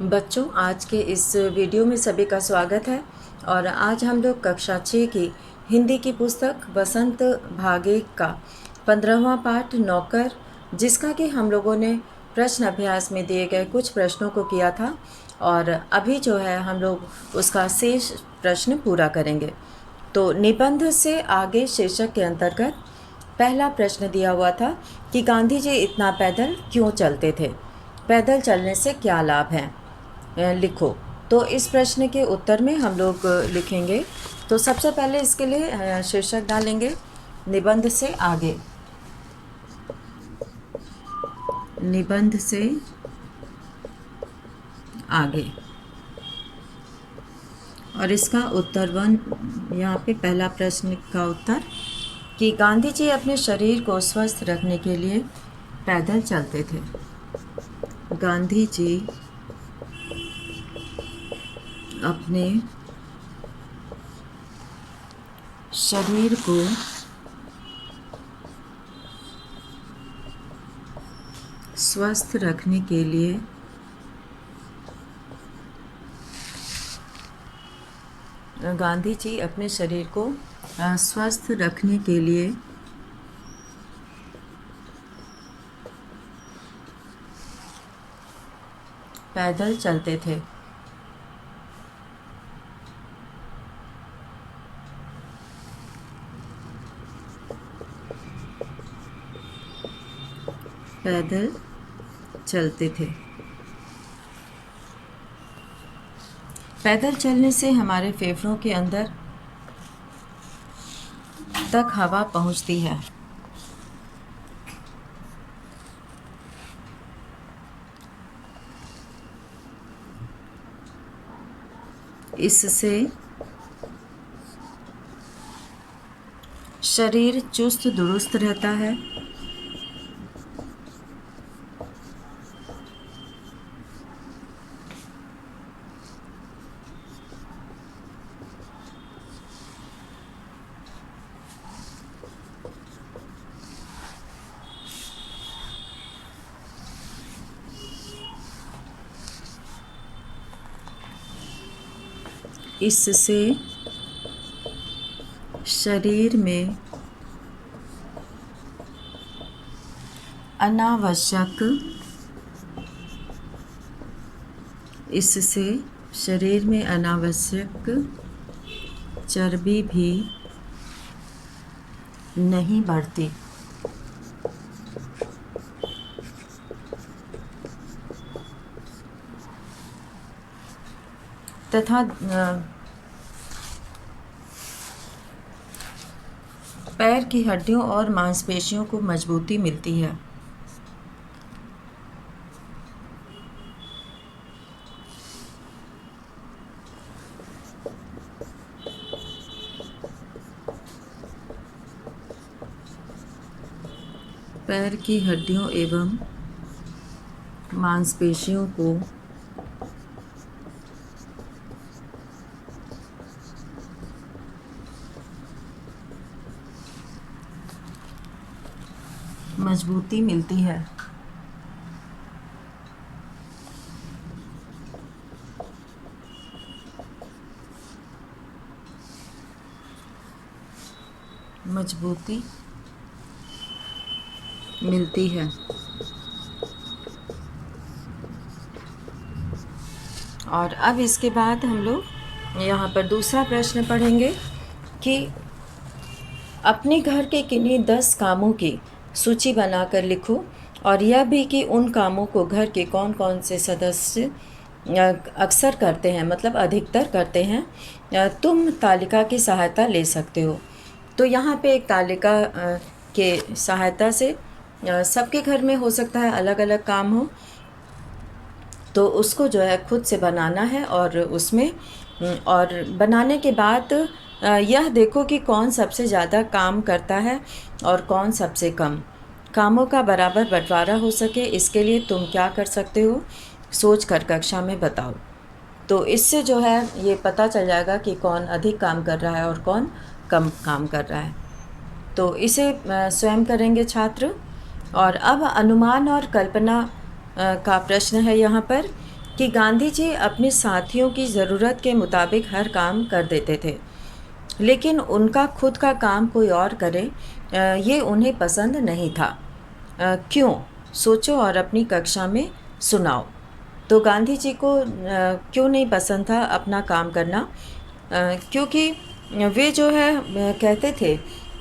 बच्चों, आज के इस वीडियो में सभी का स्वागत है। और आज हम लोग कक्षा 6 की हिंदी की पुस्तक बसंत भाग 1 का 15वां पाठ नौकर, जिसका कि हम लोगों ने प्रश्न अभ्यास में दिए गए कुछ प्रश्नों को किया था, और अभी जो है हम लोग उसका शेष प्रश्न पूरा करेंगे। तो निबंध से आगे शीर्षक के अंतर्गत पहला प्रश्न दिया हुआ था कि गांधी जी इतना पैदल क्यों चलते थे, पैदल चलने से क्या लाभ हैं, लिखो। तो इस प्रश्न के उत्तर में हम लोग लिखेंगे। तो सबसे पहले इसके लिए शीर्षक डालेंगे निबंध से आगे। निबंध से आगे, और इसका उत्तर 1 यहाँ पे पहला प्रश्न का उत्तर कि गांधी जी अपने शरीर को स्वस्थ रखने के लिए पैदल चलते थे। गांधी जी अपने शरीर को स्वस्थ रखने के लिए गांधी जी अपने शरीर को स्वस्थ रखने के लिए पैदल चलते थे। पैदल चलते थे। पैदल चलने से हमारे फेफड़ों के अंदर तक हवा पहुंचती है। इससे शरीर चुस्त दुरुस्त रहता है। इससे शरीर में अनावश्यक चर्बी भी नहीं बढ़ती। तथा पैर की हड्डियों और मांसपेशियों को मजबूती मिलती है। पैर की हड्डियों एवं मांसपेशियों को मजबूती मिलती है। मजबूती मिलती है। और अब इसके बाद हम लोग यहाँ पर दूसरा प्रश्न पढ़ेंगे कि अपने घर के किन्हीं 10 कामों की सूची बनाकर लिखो, और यह भी कि उन कामों को घर के कौन कौन से सदस्य अक्सर करते हैं, मतलब अधिकतर करते हैं। तुम तालिका की सहायता ले सकते हो। तो यहाँ पे एक तालिका के सहायता से सबके घर में हो सकता है अलग अलग काम हो, तो उसको जो है खुद से बनाना है। और उसमें और बनाने के बाद यह देखो कि कौन सबसे ज़्यादा काम करता है और कौन सबसे कम। कामों का बराबर बंटवारा हो सके, इसके लिए तुम क्या कर सकते हो, सोच कर कक्षा में बताओ। तो इससे जो है ये पता चल जाएगा कि कौन अधिक काम कर रहा है और कौन कम काम कर रहा है। तो इसे स्वयं करेंगे छात्र। और अब अनुमान और कल्पना का प्रश्न है यहाँ पर कि गांधी जी अपने साथियों की ज़रूरत के मुताबिक हर काम कर देते थे, लेकिन उनका खुद का काम कोई और करे ये उन्हें पसंद नहीं था। क्यों? सोचो और अपनी कक्षा में सुनाओ। तो गांधी जी को क्यों नहीं पसंद था अपना काम करना? क्योंकि वे जो है कहते थे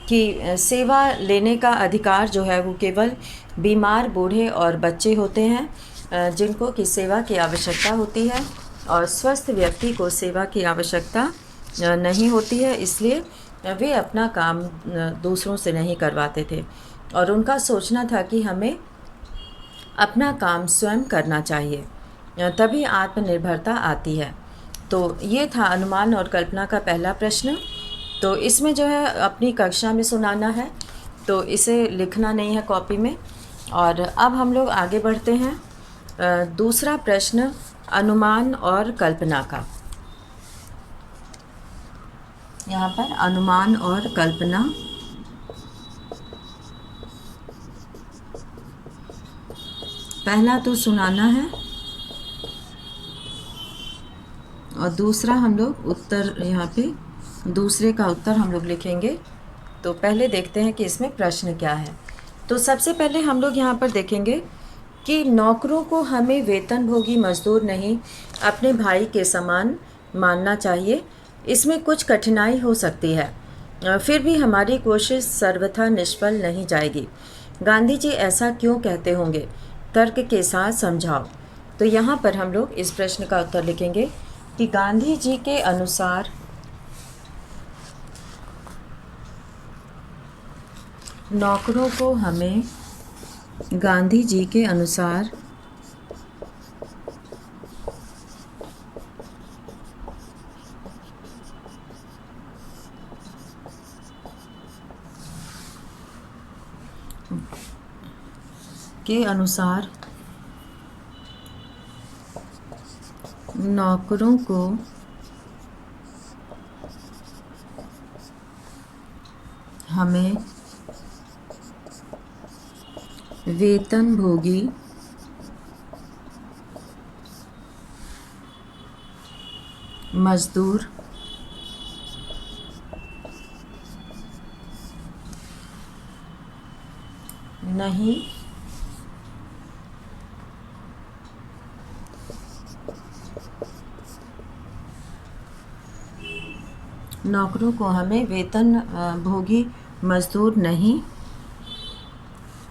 कि सेवा लेने का अधिकार जो है वो केवल बीमार, बूढ़े और बच्चे होते हैं, जिनको कि सेवा की आवश्यकता होती है, और स्वस्थ व्यक्ति को सेवा की आवश्यकता नहीं होती है। इसलिए वे अपना काम दूसरों से नहीं करवाते थे, और उनका सोचना था कि हमें अपना काम स्वयं करना चाहिए, तभी आत्मनिर्भरता आती है। तो ये था अनुमान और कल्पना का पहला प्रश्न। तो इसमें जो है अपनी कक्षा में सुनाना है, तो इसे लिखना नहीं है कॉपी में। और अब हम लोग आगे बढ़ते हैं। दूसरा प्रश्न अनुमान और कल्पना का। यहाँ पर अनुमान और कल्पना। पहला तो सुनाना है और दूसरा हम लोग उत्तर, यहाँ पे दूसरे का उत्तर हम लोग लिखेंगे। तो पहले देखते हैं कि इसमें प्रश्न क्या है। तो सबसे पहले हम लोग यहाँ पर देखेंगे कि नौकरों को हमें वेतनभोगी मजदूर नहीं, अपने भाई के समान मानना चाहिए। इसमें कुछ कठिनाई हो सकती है, फिर भी हमारी कोशिश सर्वथा निष्फल नहीं जाएगी। गांधी जी ऐसा क्यों कहते होंगे? तर्क के साथ समझाओ। तो यहाँ पर हम लोग इस प्रश्न का उत्तर लिखेंगे कि गांधी जी के अनुसार नौकरों को हमें, गांधी जी के अनुसार नौकरों को हमें वेतनभोगी मजदूर नहीं, नौकरों को हमें वेतन भोगी मजदूर नहीं,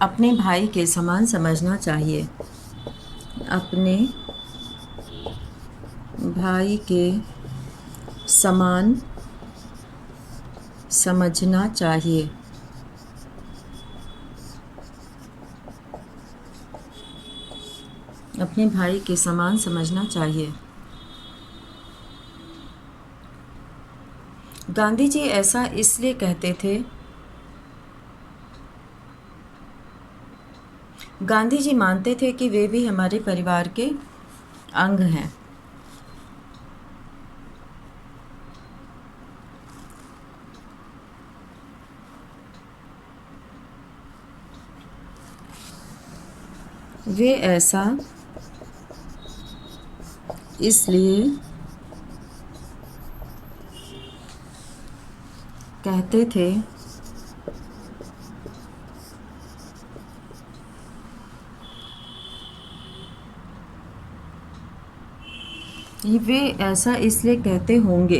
अपने भाई के समान समझना चाहिए। अपने भाई के समान समझना चाहिए। अपने भाई के समान समझना चाहिए। गांधी जी ऐसा इसलिए कहते थे, गांधी जी मानते थे कि वे भी हमारे परिवार के अंग हैं। वे ऐसा इसलिए कहते थे वे ऐसा इसलिए कहते होंगे,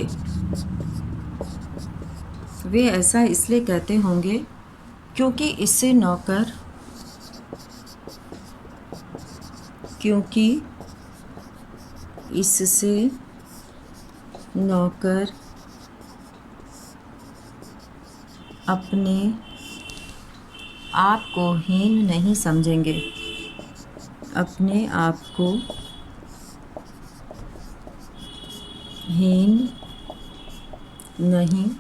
वे ऐसा इसलिए कहते होंगे क्योंकि इससे नौकर, क्योंकि इससे नौकर अपने आप को हीन नहीं समझेंगे, अपने आप को हीन नहीं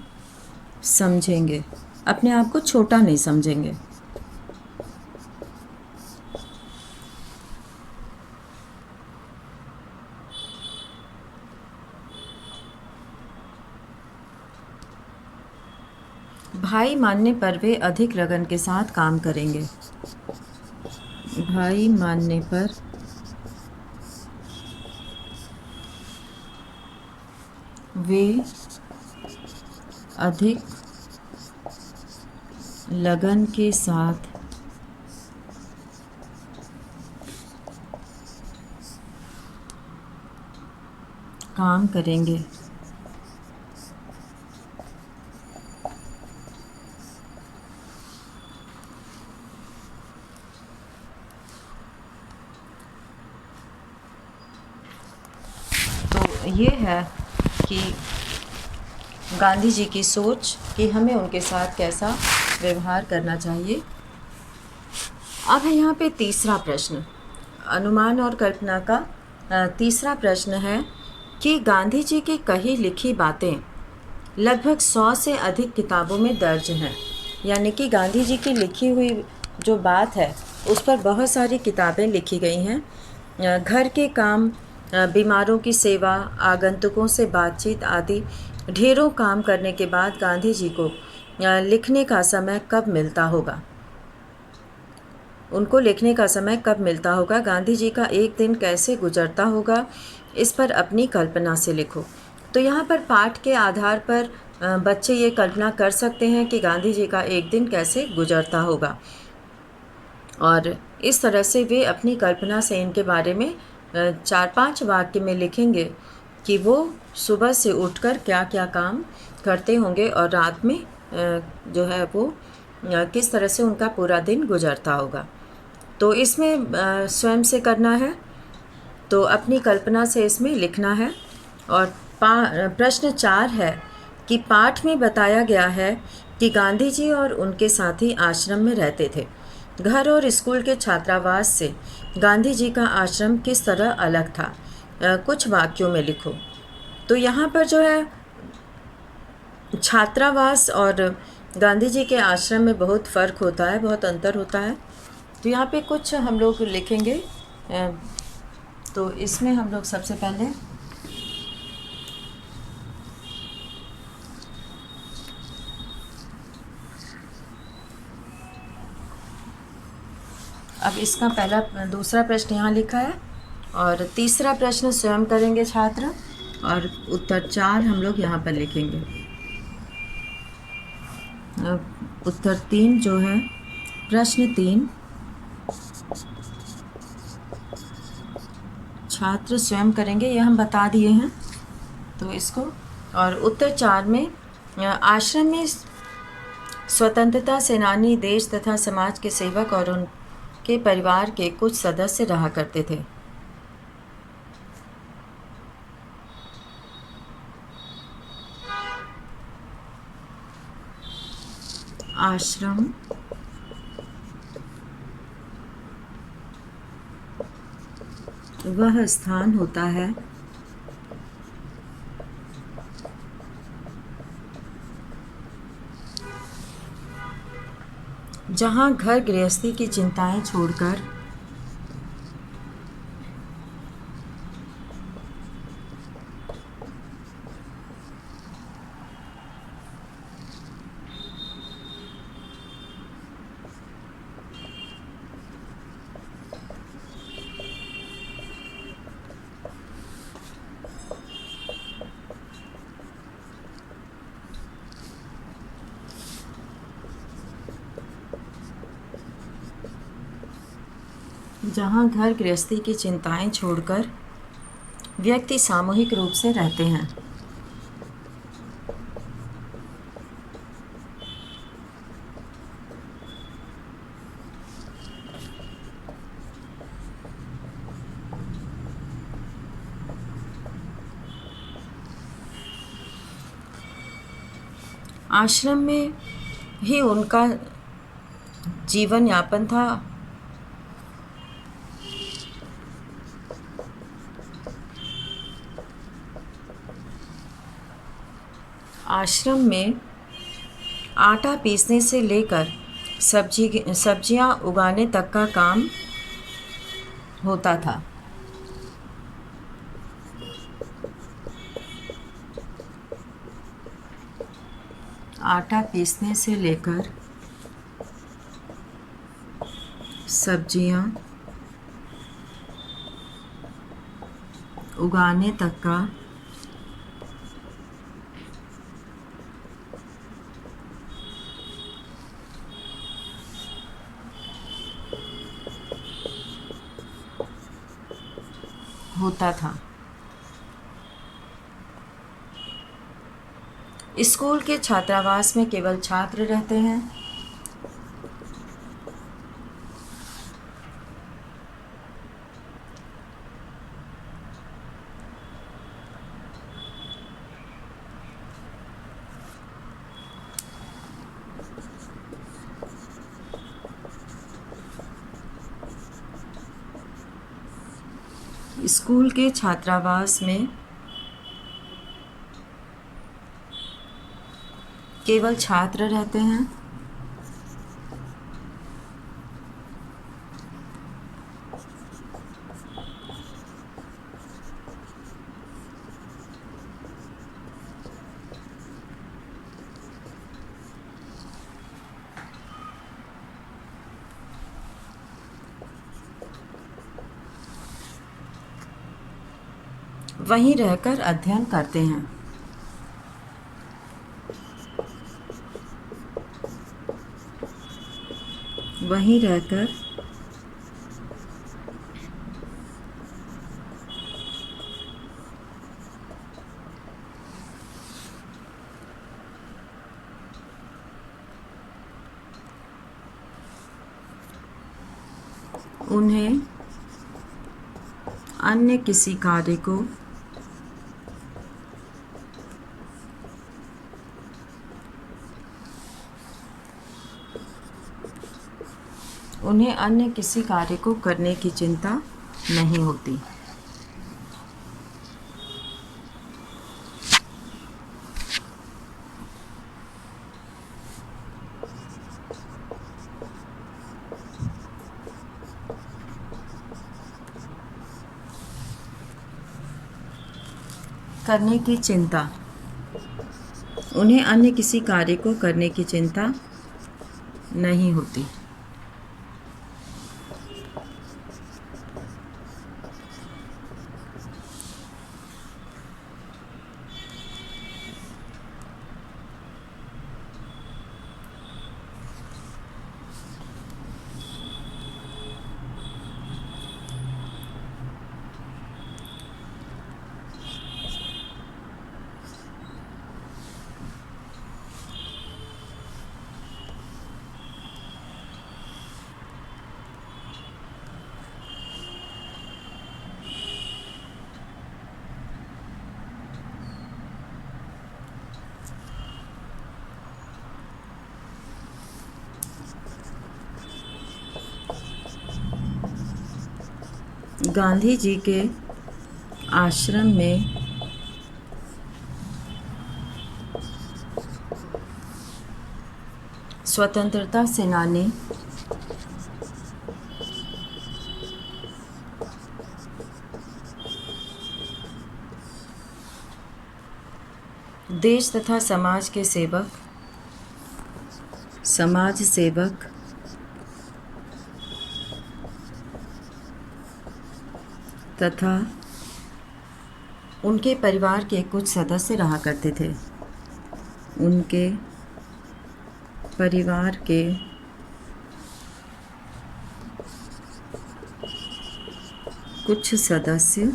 समझेंगे, अपने आप को छोटा नहीं समझेंगे। भाई मानने पर वे अधिक लगन के साथ काम करेंगे। भाई मानने पर वे अधिक लगन के साथ काम करेंगे। तो ये है कि गांधी जी की सोच कि हमें उनके साथ कैसा व्यवहार करना चाहिए। अब है यहाँ पे तीसरा प्रश्न, अनुमान और कल्पना का तीसरा प्रश्न है कि गांधी जी की कही लिखी बातें लगभग 100 से अधिक किताबों में दर्ज हैं। यानी कि गांधी जी की लिखी हुई जो बात है उस पर बहुत सारी किताबें लिखी गई हैं। घर के काम, बीमारों की सेवा, आगंतुकों से बातचीत आदि ढेरों काम करने के बाद गांधी जी को लिखने का समय कब मिलता होगा, उनको लिखने का समय कब मिलता होगा, गांधी जी का एक दिन कैसे गुजरता होगा, इस पर अपनी कल्पना से लिखो। तो यहाँ पर पाठ के आधार पर बच्चे ये कल्पना कर सकते हैं कि गांधी जी का एक दिन कैसे गुजरता होगा, और इस तरह से वे अपनी कल्पना से इनके बारे में 4-5 वाक्य में लिखेंगे कि वो सुबह से उठकर क्या क्या काम करते होंगे और रात में जो है वो किस तरह से उनका पूरा दिन गुजरता होगा। तो इसमें स्वयं से करना है, तो अपनी कल्पना से इसमें लिखना है। और प्रश्न 4 है कि पाठ में बताया गया है कि गांधी जी और उनके साथी आश्रम में रहते थे। घर और स्कूल के छात्रावास से गांधी जी का आश्रम किस तरह अलग था, कुछ वाक्यों में लिखो। तो यहाँ पर जो है छात्रावास और गांधी जी के आश्रम में बहुत फ़र्क होता है, बहुत अंतर होता है। तो यहाँ पे कुछ हम लोग लिखेंगे। तो इसमें हम लोग सबसे पहले अब इसका दूसरा प्रश्न यहाँ लिखा है और तीसरा प्रश्न स्वयं करेंगे छात्र, और उत्तर 4 हम लोग यहाँ पर लिखेंगे। अब उत्तर 3 जो है, प्रश्न 3 छात्र स्वयं करेंगे, ये हम बता दिए हैं तो इसको। और उत्तर 4 में आश्रम में स्वतंत्रता सेनानी, देश तथा समाज के सेवक और उनके परिवार के कुछ सदस्य रहा करते थे। आश्रम वह स्थान होता है जहाँ घर गृहस्थी की चिंताएं छोड़कर जहाँ घर गृहस्थी की चिंताएं छोड़कर व्यक्ति सामूहिक रूप से रहते हैं। आश्रम में ही उनका जीवन यापन था। आश्रम में आटा पीसने से लेकर सब्जियां उगाने तक का काम होता था। आटा पीसने से लेकर सब्जियां उगाने तक का होता था। स्कूल के छात्रावास में केवल छात्र रहते हैं। स्कूल के छात्रावास में केवल छात्र रहते हैं। वहीं रहकर अध्ययन करते हैं। वहीं रहकर उन्हें अन्य किसी कार्य को करने की चिंता नहीं होती। करने की चिंता, उन्हें अन्य किसी कार्य को करने की चिंता नहीं होती। गांधी जी के आश्रम में स्वतंत्रता सेनानी देश तथा समाज के समाज सेवक तथा उनके परिवार के कुछ सदस्य रहा करते थे। उनके परिवार के कुछ सदस्य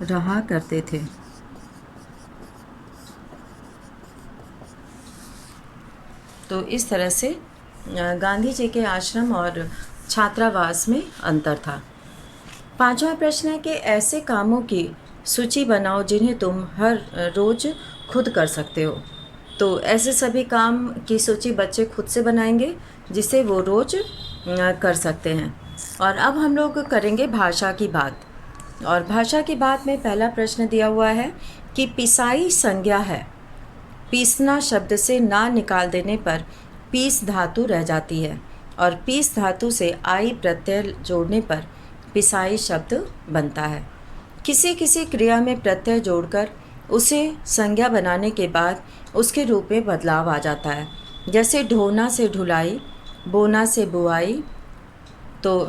रहा करते थे। तो इस तरह से गांधी जी के आश्रम और छात्रावास में अंतर था। पांचवा प्रश्न है कि ऐसे कामों की सूची बनाओ जिन्हें तुम हर रोज़ खुद कर सकते हो। तो ऐसे सभी काम की सूची बच्चे खुद से बनाएंगे जिसे वो रोज़ कर सकते हैं। और अब हम लोग करेंगे भाषा की बात। और भाषा की बात में पहला प्रश्न दिया हुआ है कि पिसाई संज्ञा है। पीसना शब्द से ना निकाल देने पर पीस धातु रह जाती है और पीस धातु से आई प्रत्यय जोड़ने पर पिसाई शब्द बनता है। किसी किसी क्रिया में प्रत्यय जोड़कर उसे संज्ञा बनाने के बाद उसके रूप में बदलाव आ जाता है। जैसे ढोना से ढुलाई, बोना से बुआई, तो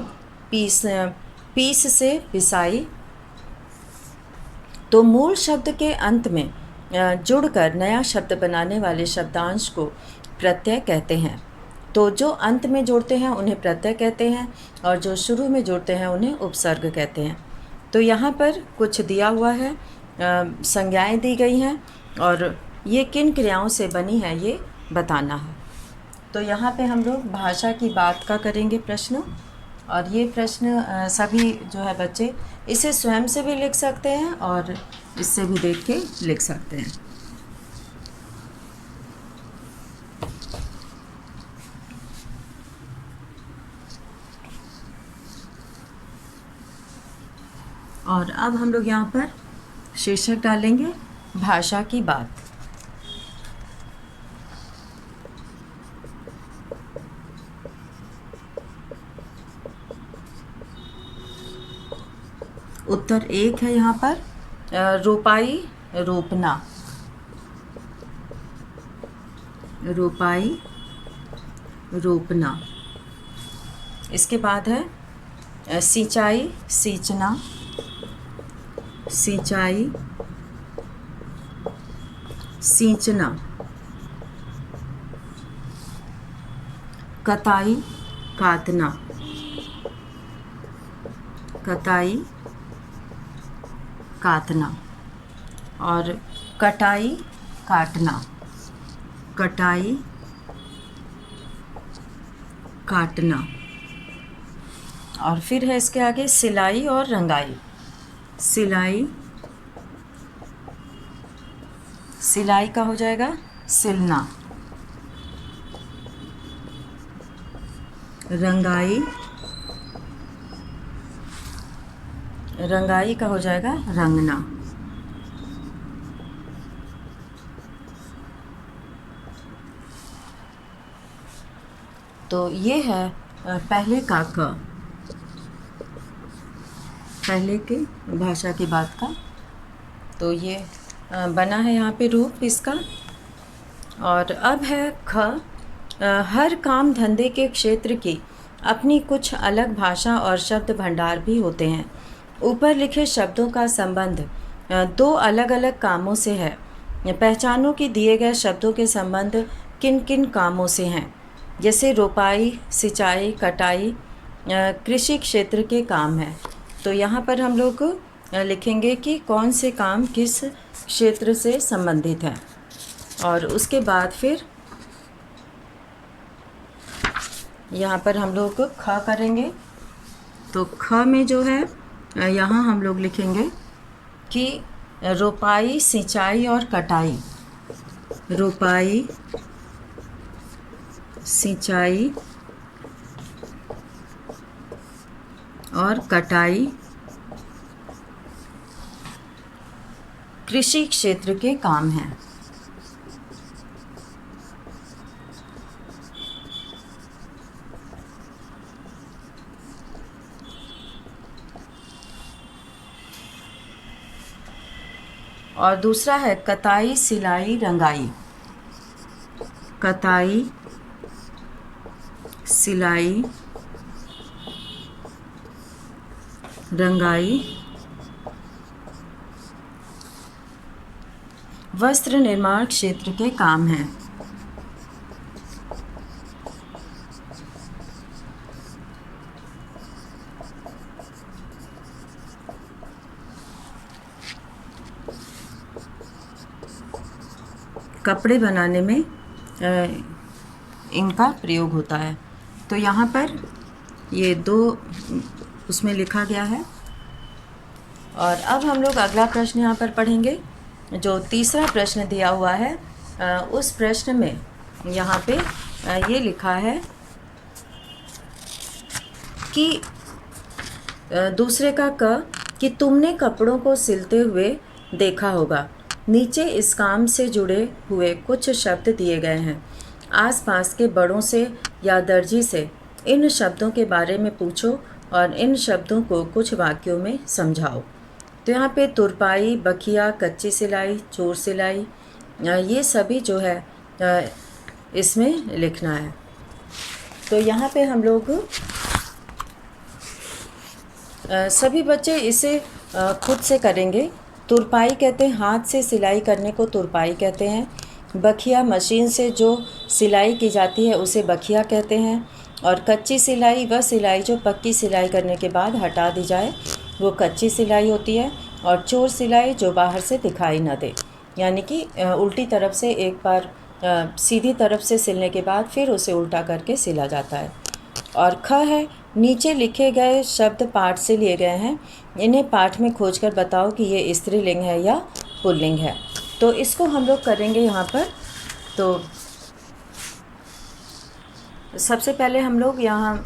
पीस से पिसाई। तो मूल शब्द के अंत में जुड़कर नया शब्द बनाने वाले शब्दांश को प्रत्यय कहते हैं। तो जो अंत में जोड़ते हैं उन्हें प्रत्यय कहते हैं और जो शुरू में जोड़ते हैं उन्हें उपसर्ग कहते हैं। तो यहाँ पर कुछ दिया हुआ है, संज्ञाएं दी गई हैं और ये किन क्रियाओं से बनी है ये बताना है। तो यहाँ पे हम लोग भाषा की बात का करेंगे प्रश्न, और ये प्रश्न सभी जो है बच्चे इसे स्वयं से भी लिख सकते हैं और इससे भी देख के लिख सकते हैं। और अब हम लोग यहाँ पर शीर्षक डालेंगे भाषा की बात। उत्तर 1 है यहाँ पर रोपाई रोपना, रोपाई रोपना। इसके बाद है सिंचाई सींचना, सिंचाई सींचना। कताई काटना, कताई काटना। और कटाई काटना, कटाई काटना। और फिर है इसके आगे सिलाई और रंगाई, सिलाई, सिलाई का हो जाएगा सिलना। रंगाई, रंगाई का हो जाएगा रंगना। तो ये है पहले का क, पहले के भाषा की बात का। तो ये बना है यहाँ पे रूप इसका। और अब है ख, हर काम धंधे के क्षेत्र की अपनी कुछ अलग भाषा और शब्द भंडार भी होते हैं। ऊपर लिखे शब्दों का संबंध दो अलग अलग कामों से है। पहचानो कि दिए गए शब्दों के संबंध किन किन कामों से हैं। जैसे रोपाई, सिंचाई, कटाई कृषि क्षेत्र के काम हैं। तो यहाँ पर हम लोग लिखेंगे कि कौन से काम किस क्षेत्र से संबंधित हैं। और उसके बाद फिर यहाँ पर हम लोग ख करेंगे। तो ख में जो है यहाँ हम लोग लिखेंगे कि रोपाई, सिंचाई और कटाई, रोपाई, सिंचाई और कटाई कृषि क्षेत्र के काम हैं। और दूसरा है कताई, सिलाई, रंगाई, कताई, सिलाई, रंगाई वस्त्र निर्माण क्षेत्र के काम हैं। कपड़े बनाने में इनका प्रयोग होता है। तो यहाँ पर ये दो उसमें लिखा गया है। और अब हम लोग अगला प्रश्न यहाँ पर पढ़ेंगे। जो तीसरा प्रश्न दिया हुआ है उस प्रश्न में यहाँ पे ये लिखा है कि दूसरे का क कि तुमने कपड़ों को सिलते हुए देखा होगा। नीचे इस काम से जुड़े हुए कुछ शब्द दिए गए हैं। आसपास के बड़ों से या दर्जी से इन शब्दों के बारे में पूछो और इन शब्दों को कुछ वाक्यों में समझाओ। तो यहाँ पे तुरपाई, बखिया, कच्ची सिलाई, चोर सिलाई, ये सभी जो है इसमें लिखना है। तो यहाँ पे हम लोग सभी बच्चे इसे खुद से करेंगे। तुरपाई कहते हैं, हाथ से सिलाई करने को तुरपाई कहते हैं। बखिया मशीन से जो सिलाई की जाती है उसे बखिया कहते हैं। और कच्ची सिलाई वह सिलाई जो पक्की सिलाई करने के बाद हटा दी जाए, वो कच्ची सिलाई होती है। और चोर सिलाई जो बाहर से दिखाई न दे, यानी कि उल्टी तरफ से एक बार सीधी तरफ से सिलने के बाद फिर उसे उल्टा करके सिला जाता है। और ख है, नीचे लिखे गए शब्द पाठ से लिए गए हैं, इन्हें पाठ में खोजकर बताओ कि ये स्त्रीलिंग है या पुल्लिंग है। तो इसको हम लोग करेंगे यहाँ पर। तो सबसे पहले हम लोग यहाँ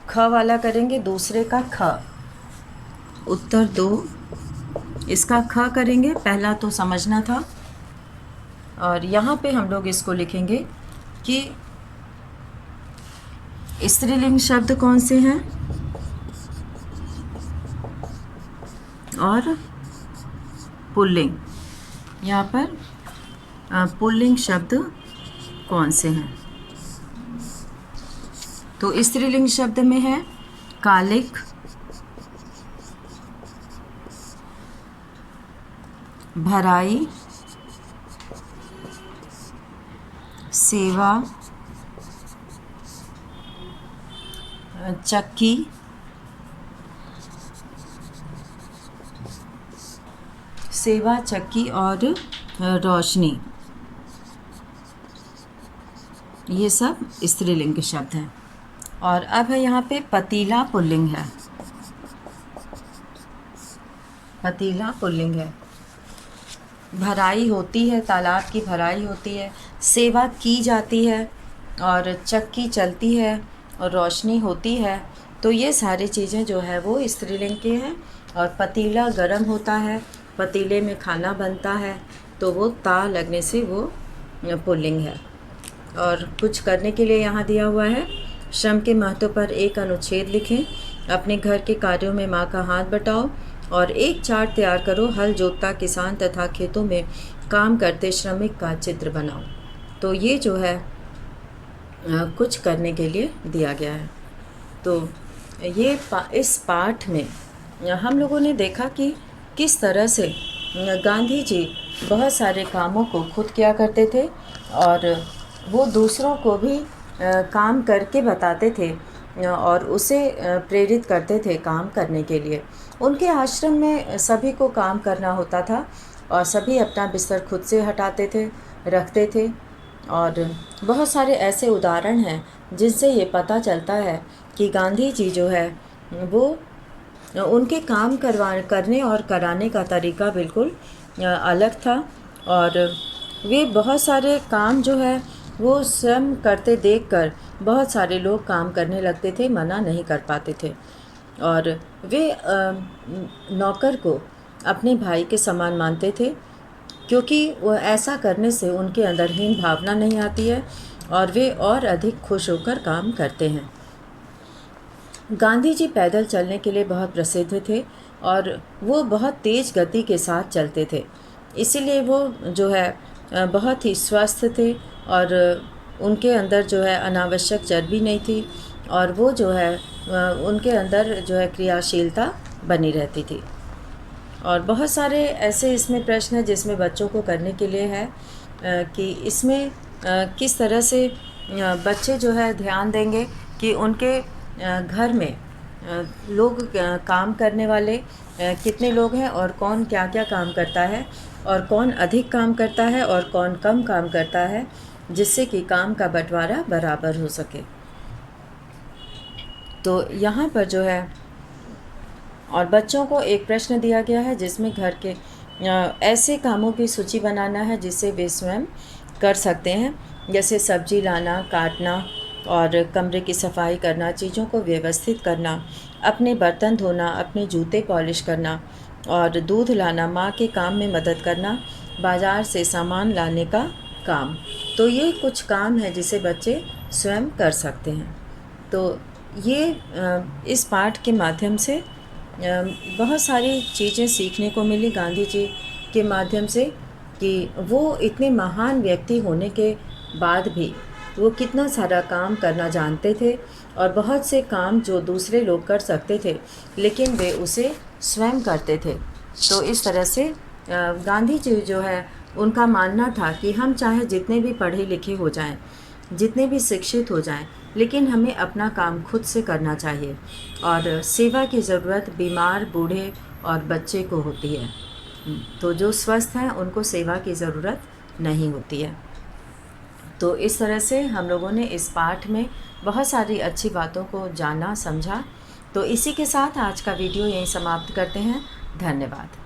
ख वाला करेंगे, दूसरे का ख, उत्तर 2 इसका ख करेंगे। पहला तो समझना था। और यहाँ पे हम लोग इसको लिखेंगे कि स्त्रीलिंग शब्द कौन से हैं और पुल्लिंग, यहाँ पर पुल्लिंग शब्द कौन से हैं। तो स्त्रीलिंग शब्द में है कालिक, भराई, सेवा, चक्की, सेवा, चक्की और रोशनी, ये सब स्त्रीलिंग के शब्द हैं। और अब है यहाँ पे पतीला पुल्लिंग है, पतीला पुल्लिंग है। भराई होती है, तालाब की भराई होती है, सेवा की जाती है और चक्की चलती है और रोशनी होती है। तो ये सारी चीज़ें जो है वो स्त्रीलिंग के हैं। और पतीला गर्म होता है, पतीले में खाना बनता है, तो वो ता लगने से वो पुल्लिंग है। और कुछ करने के लिए यहाँ दिया हुआ है, श्रम के महत्व पर एक अनुच्छेद लिखें, अपने घर के कार्यों में माँ का हाथ बटाओ और एक चार्ट तैयार करो, हल जोतता किसान तथा खेतों में काम करते श्रमिक का चित्र बनाओ। तो ये जो है कुछ करने के लिए दिया गया है। तो ये इस पाठ में हम लोगों ने देखा कि किस तरह से गांधी जी बहुत सारे कामों को खुद किया करते थे और वो दूसरों को भी काम करके बताते थे और उसे प्रेरित करते थे काम करने के लिए। उनके आश्रम में सभी को काम करना होता था और सभी अपना बिस्तर खुद से हटाते थे, रखते थे। और बहुत सारे ऐसे उदाहरण हैं जिनसे ये पता चलता है कि गांधी जी जो है वो उनके काम करने और कराने का तरीका बिल्कुल अलग था। और वे बहुत सारे काम जो है वो स्वयं करते देखकर बहुत सारे लोग काम करने लगते थे, मना नहीं कर पाते थे। और वे नौकर को अपने भाई के समान मानते थे, क्योंकि वो ऐसा करने से उनके अंदर हीन भावना नहीं आती है और वे और अधिक खुश होकर काम करते हैं। गांधी जी पैदल चलने के लिए बहुत प्रसिद्ध थे और वो बहुत तेज़ गति के साथ चलते थे, इसीलिए वो जो है बहुत ही स्वस्थ थे और उनके अंदर जो है अनावश्यक चर्बी नहीं थी और वो जो है उनके अंदर जो है क्रियाशीलता बनी रहती थी। और बहुत सारे ऐसे इसमें प्रश्न हैं जिसमें बच्चों को करने के लिए है कि इसमें किस तरह से बच्चे जो है ध्यान देंगे कि उनके घर में लोग काम करने वाले कितने लोग हैं और कौन क्या क्या काम करता है और कौन अधिक काम करता है और कौन कम काम करता है, जिससे कि काम का बंटवारा बराबर हो सके। तो यहाँ पर जो है और बच्चों को एक प्रश्न दिया गया है जिसमें घर के ऐसे कामों की सूची बनाना है जिससे वे स्वयं कर सकते हैं, जैसे सब्जी लाना, काटना और कमरे की सफाई करना, चीज़ों को व्यवस्थित करना, अपने बर्तन धोना, अपने जूते पॉलिश करना और दूध लाना, माँ के काम में मदद करना, बाज़ार से सामान लाने का काम। तो ये कुछ काम है जिसे बच्चे स्वयं कर सकते हैं। तो ये इस पाठ के माध्यम से बहुत सारी चीज़ें सीखने को मिली गांधी जी के माध्यम से कि वो इतने महान व्यक्ति होने के बाद भी वो कितना सारा काम करना जानते थे और बहुत से काम जो दूसरे लोग कर सकते थे लेकिन वे उसे स्वयं करते थे। तो इस तरह से गांधी जी जो है उनका मानना था कि हम चाहे जितने भी पढ़े लिखे हो जाएं, जितने भी शिक्षित हो जाएं, लेकिन हमें अपना काम खुद से करना चाहिए और सेवा की ज़रूरत बीमार, बूढ़े और बच्चे को होती है। तो जो स्वस्थ हैं उनको सेवा की ज़रूरत नहीं होती है। तो इस तरह से हम लोगों ने इस पाठ में बहुत सारी अच्छी बातों को जाना, समझा। तो इसी के साथ आज का वीडियो यहीं समाप्त करते हैं। धन्यवाद।